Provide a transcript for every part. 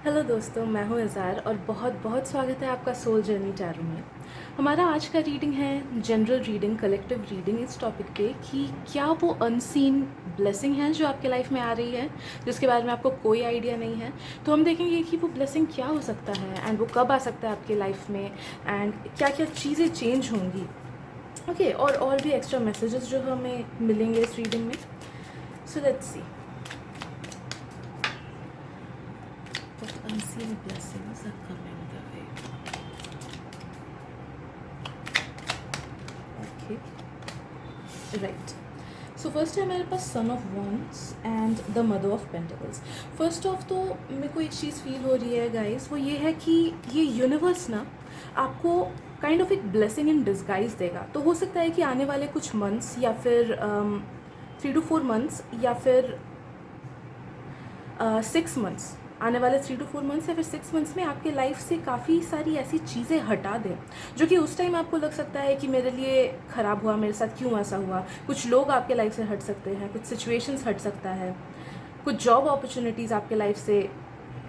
Hello दोस्तों, मैं हूँ इज़ार और बहुत बहुत स्वागत है आपका सोल जर्नी टैरो में। हमारा आज का रीडिंग है जनरल रीडिंग, कलेक्टिव रीडिंग इस टॉपिक पे कि क्या वो अनसीन ब्लेसिंग है जो आपके लाइफ में आ रही है, जिसके बारे में आपको कोई आइडिया नहीं है। तो हम देखेंगे कि वो ब्लेसिंग क्या हो सकता है एंड वो कब आ सकता है आपके लाइफ में एंड क्या क्या चीज़ें चेंज होंगी। ओके, और भी एक्स्ट्रा मैसेजेस जो हमें मिलेंगे इस रीडिंग में। So let's see what unseen blessings are coming their way. Okay, right. So first है मेरे पास son of wands and the mother of pentacles. First of तो मेरे को एक चीज़ फील हो रही है गाइस, वो ये है कि ये यूनिवर्स ना आपको काइंड ऑफ एक ब्लेसिंग इन डिस्गाइज देगा। तो हो सकता है कि आने वाले कुछ मंथ्स या फिर 3 to 4 months या फिर 6 months, आने वाले 3 to 4 months या फिर 6 months में आपके लाइफ से काफ़ी सारी ऐसी चीज़ें हटा दें जो कि उस टाइम आपको लग सकता है कि मेरे लिए ख़राब हुआ, मेरे साथ क्यों ऐसा हुआ। कुछ लोग आपके लाइफ से हट सकते हैं, कुछ सिचुएशंस हट सकता है, कुछ जॉब अपॉर्चुनिटीज़ आपके लाइफ से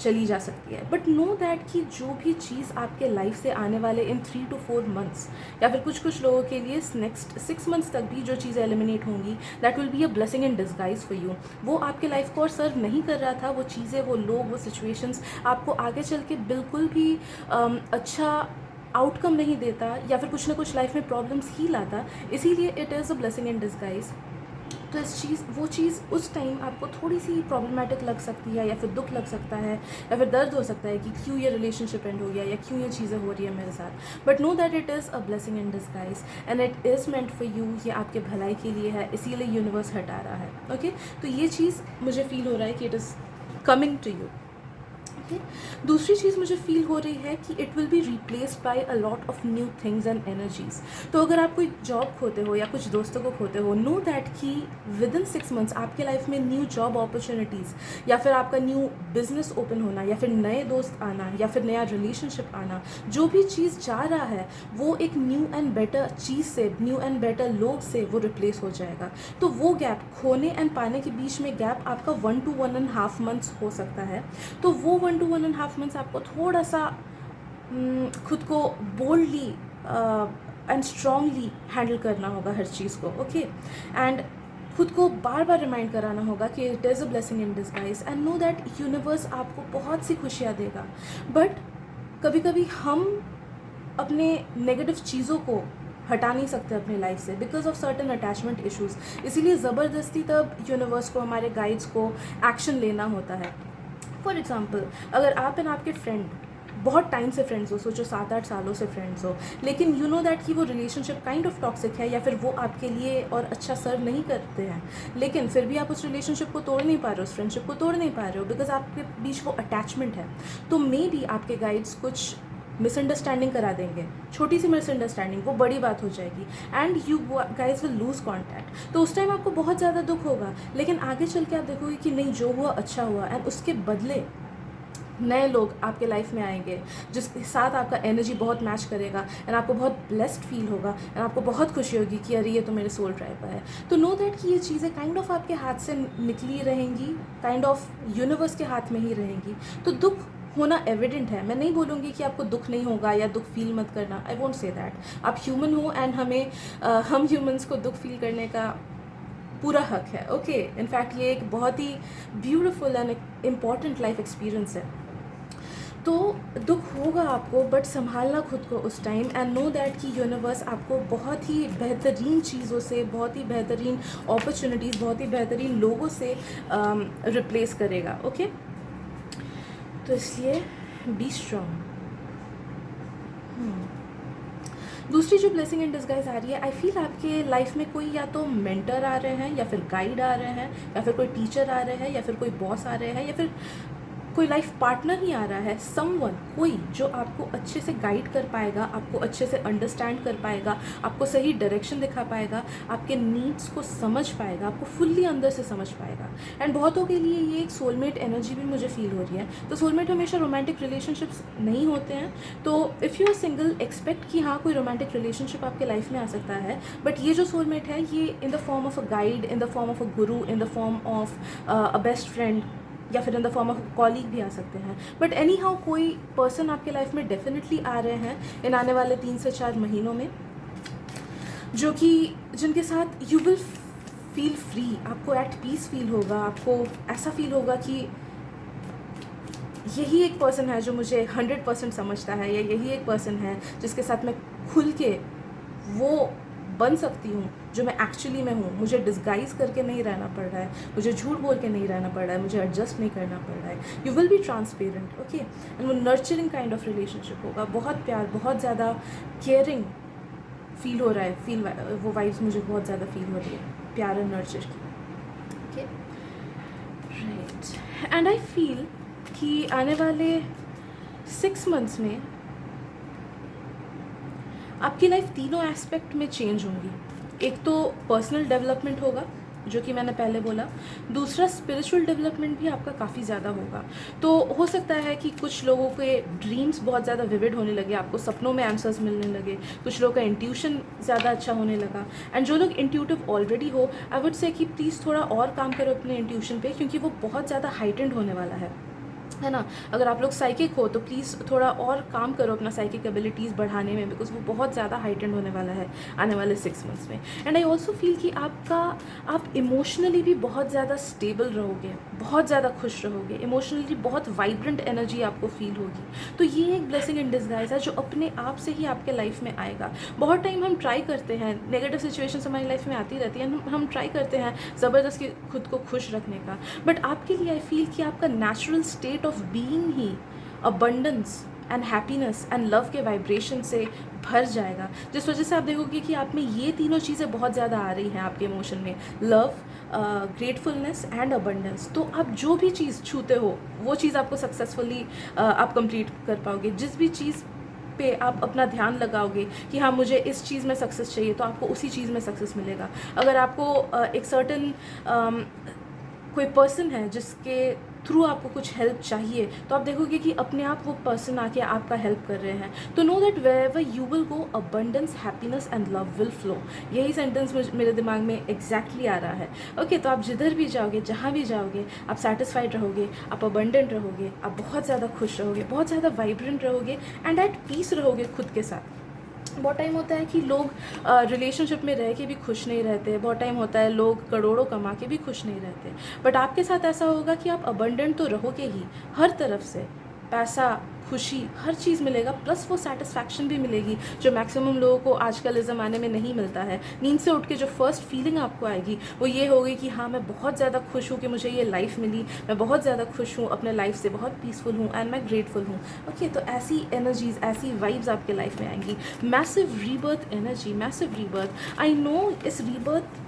चली जा सकती है। बट नो दैट कि जो भी चीज़ आपके लाइफ से आने वाले इन 3 to 4 months या फिर कुछ लोगों के लिए नेक्स्ट 6 months तक भी जो चीज़ें एलिमिनेट होंगी, that will be a blessing in disguise for you. वो आपके लाइफ को और सर्व नहीं कर रहा था, वो चीज़ें, वो लोग, वो सिचुएशंस आपको आगे चल के बिल्कुल भी अच्छा आउटकम नहीं देता या फिर कुछ ना कुछ लाइफ में प्रॉब्लम्स ही लाता। इसीलिए it is a blessing in disguise. तो वो चीज़ उस टाइम आपको थोड़ी सी प्रॉब्लमेटिक लग सकती है या फिर दुख लग सकता है या फिर दर्द हो सकता है कि क्यों ये रिलेशनशिप एंड हो गया या क्यों ये चीज़ें हो रही है मेरे साथ। But know that it is a blessing in disguise and it is meant for you. ये आपके भलाई के लिए है, इसीलिए यूनिवर्स हटा रहा है। ओके, तो ये चीज़ मुझे फील हो रहा है कि it is coming to you. Okay, दूसरी चीज़ मुझे फील हो रही है कि it will be replaced by a lot of new things and energies. तो अगर आप कोई जॉब खोते हो या कुछ दोस्तों को खोते हो, नो दैट कि विद इन 6 months आपके लाइफ में न्यू जॉब अपॉर्चुनिटीज़ या फिर आपका न्यू बिजनेस ओपन होना या फिर नए दोस्त आना या फिर नया रिलेशनशिप आना, जो भी चीज़ जा रहा है वो एक न्यू एंड बेटर चीज़ से, न्यू एंड बेटर लोग से वो रिप्लेस हो जाएगा। तो वो गैप, खोने एंड पाने के बीच में गैप आपका 1 to 1.5 months हो सकता है। तो वो 1 to 1.5 months आपको थोड़ा सा खुद को बोल्डली एंड स्ट्रांगली हैंडल करना होगा हर चीज़ को। ओके, एंड खुद को बार बार रिमाइंड कराना होगा कि it is a blessing in disguise and know that universe आपको बहुत सी खुशियाँ देगा। बट कभी कभी हम अपने नेगेटिव चीज़ों को हटा नहीं सकते अपनी लाइफ से because of certain attachment issues. इसीलिए ज़बरदस्ती तब यूनिवर्स को, हमारे गाइड्स को एक्शन लेना होता है। फॉर एग्ज़ाम्पल, अगर आप एंड आपके फ्रेंड बहुत टाइम से फ्रेंड्स हो, सोचो 7-8 सालों से फ्रेंड्स हो, लेकिन यू नो दैट कि वो रिलेशनशिप काइंड ऑफ टॉक्सिक है या फिर वो आपके लिए और अच्छा सर्व नहीं करते हैं, लेकिन फिर भी आप उस रिलेशनशिप को तोड़ नहीं पा रहे हो, उस फ्रेंडशिप को तोड़ नहीं पा रहे हो बिकॉज आपके बीच वो अटैचमेंट है। तो मे बी आपके गाइड्स कुछ मिसअंडरस्टैंडिंग करा देंगे, छोटी सी मिसअंडरस्टैंडिंग, वो बड़ी बात हो जाएगी and you guys will lose contact. तो उस टाइम आपको बहुत ज़्यादा दुख होगा, लेकिन आगे चल के आप देखोगे कि नहीं, जो हुआ अच्छा हुआ एंड उसके बदले नए लोग आपके लाइफ में आएंगे जिसके साथ आपका एनर्जी बहुत मैच करेगा एंड आपको बहुत ब्लेस्ड फील होगा एंड आपको बहुत खुशी होगी कि अरे ये तो मेरे सोल ट्राइब है। तो नो दैट कि ये चीज़ें काइंड ऑफ आपके हाथ से निकली रहेंगी, काइंड ऑफ यूनिवर्स के हाथ में ही रहेंगी। तो दुख होना एविडेंट है, मैं नहीं बोलूँगी कि आपको दुख नहीं होगा या दुख फील मत करना, आई वोंट से दैट। आप ह्यूमन हो एंड हम ह्यूमंस को दुख फील करने का पूरा हक है। ओके, इनफैक्ट ये एक बहुत ही beautiful and important life experience है। तो दुख होगा आपको, बट संभालना खुद को उस टाइम एंड नो दैट कि यूनिवर्स आपको बहुत ही बेहतरीन चीज़ों से, बहुत ही बेहतरीन अपॉर्चुनिटीज़, बहुत ही बेहतरीन लोगों से रिप्लेस करेगा। ओके, तो इसलिए बी स्ट्रॉन्ग। दूसरी जो ब्लेसिंग इन डिस्गाइज आ रही है, आई फील आपके लाइफ में कोई या तो मेंटर आ रहे हैं या फिर गाइड आ रहे हैं या फिर कोई टीचर आ रहे हैं या फिर कोई बॉस आ रहे हैं या फिर कोई लाइफ पार्टनर ही आ रहा है, समवन, कोई जो आपको अच्छे से गाइड कर पाएगा, आपको अच्छे से अंडरस्टैंड कर पाएगा, आपको सही डायरेक्शन दिखा पाएगा, आपके नीड्स को समझ पाएगा, आपको फुल्ली अंदर से समझ पाएगा। एंड बहुतों के लिए ये एक सोलमेट एनर्जी भी मुझे फील हो रही है। तो सोलमेट हमेशा रोमांटिक रिलेशनशिप्स नहीं होते हैं, तो if you are single, expect कि हाँ कोई रोमांटिक रिलेशनशिप आपके लाइफ में आ सकता है। बट ये जो सोलमेट है, ये in the form of a guide, in the form of a guru, in the form of a best friend या फिर in the form of colleague भी आ सकते हैं, बट एनी हाउ कोई पर्सन आपके लाइफ में डेफिनेटली आ रहे हैं इन आने वाले 3 से 4 महीनों में, जो कि जिनके साथ यू विल फील फ्री, आपको एट पीस फील होगा, आपको ऐसा फील होगा कि यही एक पर्सन है जो मुझे 100% समझता है, या यही एक पर्सन है जिसके साथ मैं खुल के वो बन सकती हूँ जो मैं एक्चुअली में हूँ। मुझे डिस्गाइज करके नहीं रहना पड़ रहा है, मुझे झूठ बोल के नहीं रहना पड़ रहा है, मुझे एडजस्ट नहीं करना पड़ रहा है। You will be transparent, okay. And वो नर्चरिंग काइंड ऑफ रिलेशनशिप होगा, बहुत प्यार, बहुत ज़्यादा केयरिंग फील हो रहा है, वो वाइब्स मुझे बहुत ज़्यादा फील हो रही है, प्यार और नर्चर की, okay, right. And I feel कि आने वाले 6 मंथ्स में आपकी लाइफ तीनों एस्पेक्ट में चेंज होंगी। एक तो पर्सनल डेवलपमेंट होगा, जो कि मैंने पहले बोला। दूसरा स्पिरिचुअल डेवलपमेंट भी आपका काफ़ी ज़्यादा होगा। तो हो सकता है कि कुछ लोगों के ड्रीम्स बहुत ज़्यादा विविड होने लगे, आपको सपनों में आंसर्स मिलने लगे, कुछ लोगों का इंट्यूशन ज़्यादा अच्छा होने लगा। एंड जो लोग इंट्यूटिव ऑलरेडी हो, आई वुड से कि प्लीज़ थोड़ा और काम करो अपने इंट्यूशन पे, क्योंकि वो बहुत ज़्यादा हाइटेंड होने वाला है ना। अगर आप लोग साइकिक हो तो प्लीज़ थोड़ा और काम करो अपना साइकिक एबिलिटीज़ बढ़ाने में, बिकॉज वो बहुत ज़्यादा हाइटेंड होने वाला है आने वाले 6 मंथ्स में। एंड आई ऑल्सो फील कि आप इमोशनली भी बहुत ज़्यादा स्टेबल रहोगे, बहुत ज़्यादा खुश रहोगे, इमोशनली बहुत वाइब्रेंट एनर्जी आपको फील होगी। तो ये एक ब्लेसिंग इन डिस्गाइज है जो अपने आप से ही आपके लाइफ में आएगा। बहुत टाइम हम ट्राई करते हैं, नेगेटिव सिचुएशंस हमारी लाइफ में आती रहती हैं, हम ट्राई करते हैं ज़बरदस्ती खुद को खुश रखने का, बट आपके लिए आई फील कि आपका natural state of being he abundance and happiness and love के वाइब्रेशन से भर जाएगा, जिस वजह से आप देखोगे कि आप में ये तीनों चीज़ें बहुत ज़्यादा आ रही हैं आपके इमोशन में, लव, ग्रेटफुलनेस एंड अबंडेंस। तो आप जो भी चीज़ छूते हो वो चीज़ आपको सक्सेसफुली आप कंप्लीट कर पाओगे। जिस भी चीज़ पे आप अपना ध्यान लगाओगे कि हाँ मुझे इस चीज़ में सक्सेस चाहिए, तो आपको उसी चीज़ में सक्सेस मिलेगा। अगर आपको एक सर्टन कोई पर्सन है जिसके थ्रू आपको कुछ हेल्प चाहिए, तो आप देखोगे कि अपने आप वो पर्सन आके आपका हेल्प कर रहे हैं। तो know that wherever you will go, abundance, happiness and love will flow. यही सेंटेंस मेरे दिमाग में एग्जैक्टली आ रहा है, ओके। तो आप जिधर भी जाओगे, जहाँ भी जाओगे, आप सेटिस्फाइड रहोगे, आप अबंडेंट रहोगे, आप बहुत ज़्यादा खुश रहोगे, बहुत ज़्यादा वाइब्रेंट रहोगे एंड एट पीस रहोगे खुद के साथ। बहुत टाइम होता है कि लोग रिलेशनशिप में रह के भी खुश नहीं रहते, बहुत टाइम होता है लोग करोड़ों कमा के भी खुश नहीं रहते, बट आपके साथ ऐसा होगा कि आप अबंडेंट तो रहोगे ही, हर तरफ से पैसा, खुशी, हर चीज़ मिलेगा, प्लस वो सेटिस्फैक्शन भी मिलेगी जो मैक्सिमम लोगों को आजकल इस ज़माने में नहीं मिलता है। नींद से उठ के जो फर्स्ट फीलिंग आपको आएगी वो ये होगी कि हाँ मैं बहुत ज़्यादा खुश हूँ कि मुझे ये लाइफ मिली, मैं बहुत ज़्यादा खुश हूँ अपने लाइफ से, बहुत पीसफुल हूँ एंड मैं ग्रेटफुल हूँ, ओके। तो ऐसी एनर्जीज, ऐसी वाइब्स आपके लाइफ में आएंगी। Massive rebirth energy, massive rebirth. I know इस रीबर्थ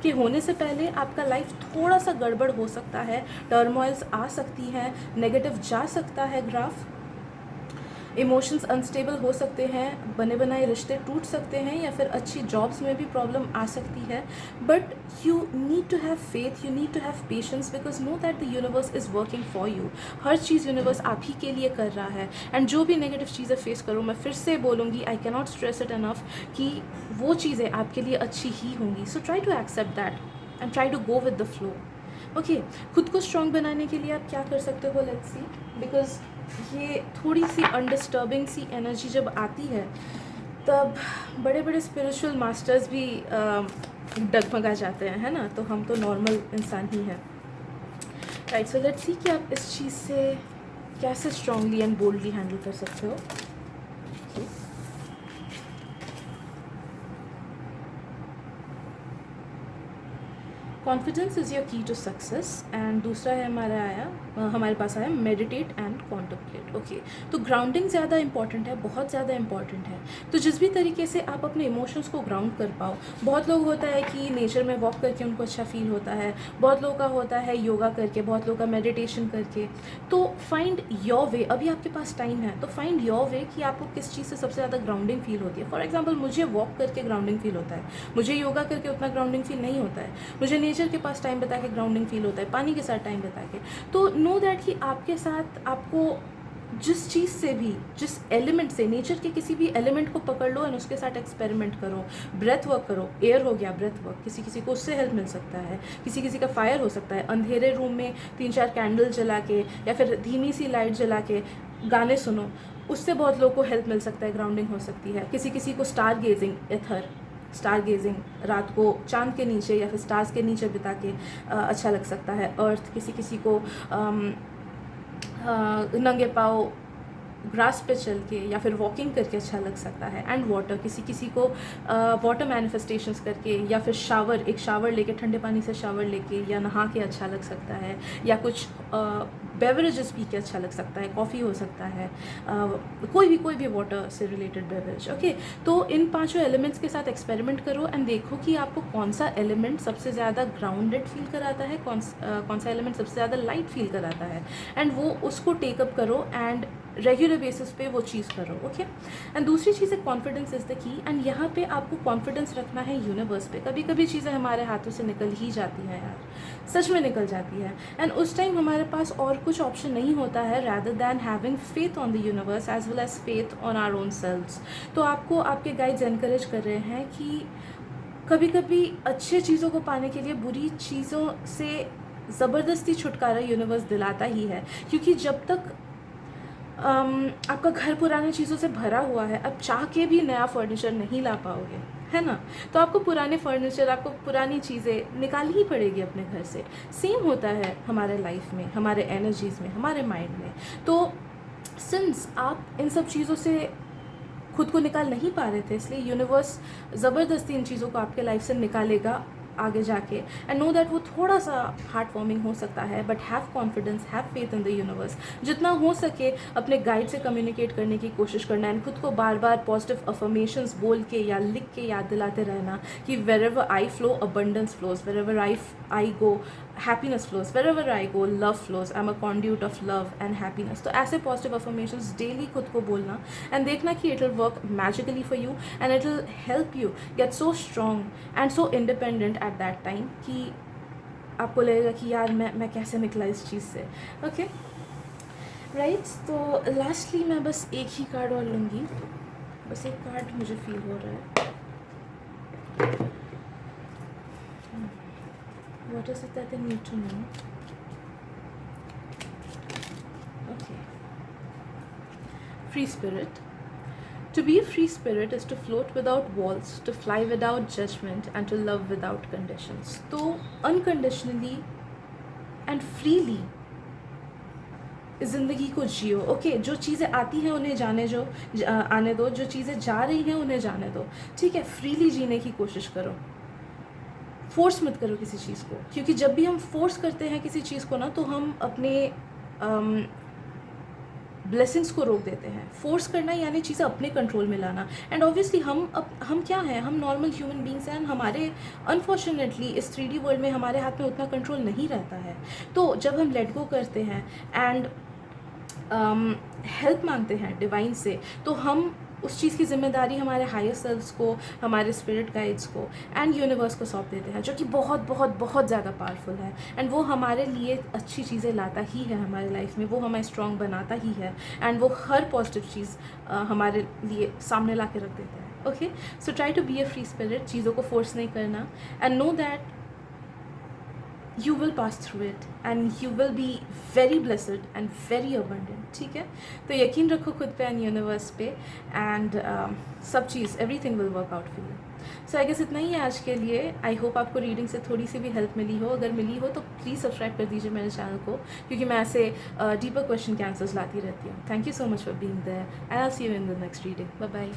के होने से पहले आपका लाइफ थोड़ा सा गड़बड़ हो सकता है, टर्मोइल्स आ सकती हैं, नेगेटिव जा सकता है ग्राफ, इमोशंस अनस्टेबल हो सकते हैं, बने बनाए रिश्ते टूट सकते हैं, या फिर अच्छी जॉब्स में भी प्रॉब्लम आ सकती है। But you need to have faith, you need to have patience, because know that the universe is working for you. हर चीज़ यूनिवर्स आप ही के लिए कर रहा है। एंड जो भी नेगेटिव चीज़ें फेस करो, मैं फिर से बोलूँगी, I can not stress it enough कि वो चीज़ें आपके लिए अच्छी ही होंगी। So try to accept that and try to go with the flow, okay. खुद को स्ट्रॉन्ग बनाने के लिए आप क्या कर सकते हो, लेट्स सी, बिकॉज ये थोड़ी सी अनडिस्टर्बिंग सी एनर्जी जब आती है तब बड़े बड़े स्पिरिचुअल मास्टर्स भी डगमगा जाते हैं, है ना। तो हम तो नॉर्मल इंसान ही हैं, राइट। सो लेट्स सी कि आप इस चीज़ से कैसे स्ट्रांगली एंड बोल्डली हैंडल कर सकते हो। कॉन्फिडेंस इज़ योर की टू सक्सेस। एंड दूसरा है हमारे पास आया मेडिटेट एंड कॉन्टम्पलेट, ओके। तो ग्राउंडिंग ज़्यादा इंपॉर्टेंट है, बहुत ज़्यादा इंपॉर्टेंट है। तो जिस भी तरीके से आप अपने इमोशंस को ग्राउंड कर पाओ, बहुत लोग होता है कि नेचर में वॉक करके उनको अच्छा फील होता है, बहुत लोगों का होता है योगा करके, बहुत लोगों का मेडिटेशन करके। तो फाइंड योर वे, अभी आपके पास टाइम है तो फाइंड योर वे कि आपको किस चीज़ से सबसे ज़्यादा ग्राउंडिंग फील होती है। फॉर एग्जाम्पल मुझे वॉक करके ग्राउंडिंग फील होता है, मुझे योगा करके उतना ग्राउंडिंग फील नहीं होता है, मुझे नेचर के पास टाइम बिता के ग्राउंडिंग फील होता है, पानी के साथ टाइम बिता के। तो नो दैट कि आपके साथ आपको जिस चीज़ से भी, जिस एलिमेंट से, नेचर के किसी भी एलिमेंट को पकड़ लो एंड उसके साथ एक्सपेरिमेंट करो, ब्रेथ वर्क करो। एयर हो गया ब्रेथ वर्क, किसी किसी को उससे हेल्प मिल सकता है, किसी किसी का फायर हो सकता है। अंधेरे रूम में 3-4 कैंडल जला के या फिर धीमी सी लाइट जला के गाने सुनो, उससे बहुत लोगों को हेल्प मिल सकता है, ग्राउंडिंग हो सकती है। किसी किसी को स्टार गेजिंग, एथर स्टार गेजिंग, रात को चांद के नीचे या फिर स्टार्स के नीचे बिता के अच्छा लग सकता है। अर्थ, किसी किसी को नंगे पाँव ग्रास पे चल के या फिर वॉकिंग करके अच्छा लग सकता है। एंड वाटर, किसी किसी को वाटर मैनिफेस्टेशंस करके या फिर शावर, एक शावर लेके, ठंडे पानी से शावर लेके या नहा के अच्छा लग सकता है, या कुछ बेवरेजेस पी के अच्छा लग सकता है, कॉफ़ी हो सकता है, कोई भी वाटर से रिलेटेड बेवरेज। ओके, तो इन 5 एलिमेंट्स के साथ एक्सपेरिमेंट करो एंड देखो कि आपको कौन सा एलिमेंट सबसे ज़्यादा ग्राउंडेड फील कराता है, कौन सा एलिमेंट सबसे ज़्यादा लाइट फील कराता है, एंड वो उसको टेकअप करो एंड रेगुलर बेसिस पे वो चीज़ करो। ओके, एंड दूसरी चीज़ है confidence is the key. And यहाँ पे आपको कॉन्फिडेंस रखना है यूनिवर्स पे। कभी कभी चीज़ें हमारे हाथों से निकल ही जाती हैं यार, सच में निकल जाती है, एंड उस टाइम हमारे पास और कुछ ऑप्शन नहीं होता है rather than having faith on the universe as well as faith on our own selves. तो आपको आपके गाइड्स एनकरेज कर रहे हैं कि कभी कभी अच्छे चीज़ों को पाने के लिए बुरी चीज़ों से ज़बरदस्ती छुटकारा यूनिवर्स दिलाता ही है, क्योंकि जब तक आपका घर पुरानी चीज़ों से भरा हुआ है, अब चाह के भी नया फर्नीचर नहीं ला पाओगे, है ना। तो आपको पुराने फर्नीचर, आपको पुरानी चीज़ें निकालनी ही पड़ेगी अपने घर से। सेम होता है हमारे लाइफ में, हमारे एनर्जीज़ में, हमारे माइंड में। तो सिंस आप इन सब चीज़ों से खुद को निकाल नहीं पा रहे थे, इसलिए यूनिवर्स ज़बरदस्ती इन चीज़ों को आपके लाइफ से निकालेगा आगे जाके। एंड नो दैट वो थोड़ा सा हार्ट वार्मिंग हो सकता है, but have confidence, have faith in the universe. जितना हो सके अपने गाइड से कम्युनिकेट करने की कोशिश करना, एंड खुद को बार बार पॉजिटिव अफर्मेशंस बोल के या लिख के याद दिलाते रहना कि wherever I flow abundance flows, wherever I go happiness flows, wherever I go love flows, I am a conduit of love and happiness. तो ऐसे पॉजिटिव अफर्मेशंस डेली खुद को बोलना एंड देखना कि it will work magically for you and it will help you get so strong and so independent at that time कि आपको लगेगा कि यार मैं कैसे निकला इस चीज़ से। ओके राइट, तो लास्टली मैं बस एक ही कार्ड और लूँगी, बस एक कार्ड मुझे फील हो रहा है। What is it that they need to know? Okay. Free spirit. To be a free spirit is to float without walls, to fly without judgment, and to love without conditions. तो unconditionally and freely ज़िंदगी को जियो। Okay, जो चीज़ें आती हैं उन्हें आने दो, जो चीज़ें जा रही हैं उन्हें जाने दो, ठीक है। फ्रीली जीने की कोशिश करो, फोर्स मत करो किसी चीज़ को, क्योंकि जब भी हम फोर्स करते हैं किसी चीज़ को ना, तो हम अपने ब्लेसिंग्स को रोक देते हैं। फोर्स करना यानी चीज़ें अपने कंट्रोल में लाना, एंड ऑब्वियसली हम क्या हैं, हम नॉर्मल ह्यूमन बींग्स हैं, हमारे अनफॉर्चुनेटली इस 3D वर्ल्ड में हमारे हाथ में उतना कंट्रोल नहीं रहता है। तो जब हम लेट गो करते हैं एंड हेल्प मांगते हैं डिवाइन से, तो हम उस चीज़ की जिम्मेदारी हमारे हायर सेल्फ्स को, हमारे स्पिरिट गाइड्स को एंड यूनिवर्स को सौंप देते हैं, जो कि बहुत बहुत बहुत ज़्यादा पावरफुल है। एंड वो हमारे लिए अच्छी चीज़ें लाता ही है हमारे लाइफ में, वो हमें स्ट्रॉन्ग बनाता ही है, एंड वो हर पॉजिटिव चीज़ हमारे लिए सामने ला के रख देता है। Okay, so try to be a free spirit, चीज़ों को फोर्स नहीं करना, and know that you will pass through it and you will be very blessed and very abundant, ठीक है। तो यकीन रखो खुद पे एंड यूनिवर्स पे, एंड सब चीज़ everything will work out for you. So I guess इतना ही है आज के लिए। आई होप आपको रीडिंग से थोड़ी सी भी हेल्प मिली हो। अगर मिली हो तो प्लीज़ सब्सक्राइब कर दीजिए मेरे चैनल को, क्योंकि मैं ऐसे डीपर क्वेश्चन के आंसर्स लाती रहती हूँ। Thank you so much for being there and I will see you in the next reading. Bye bye.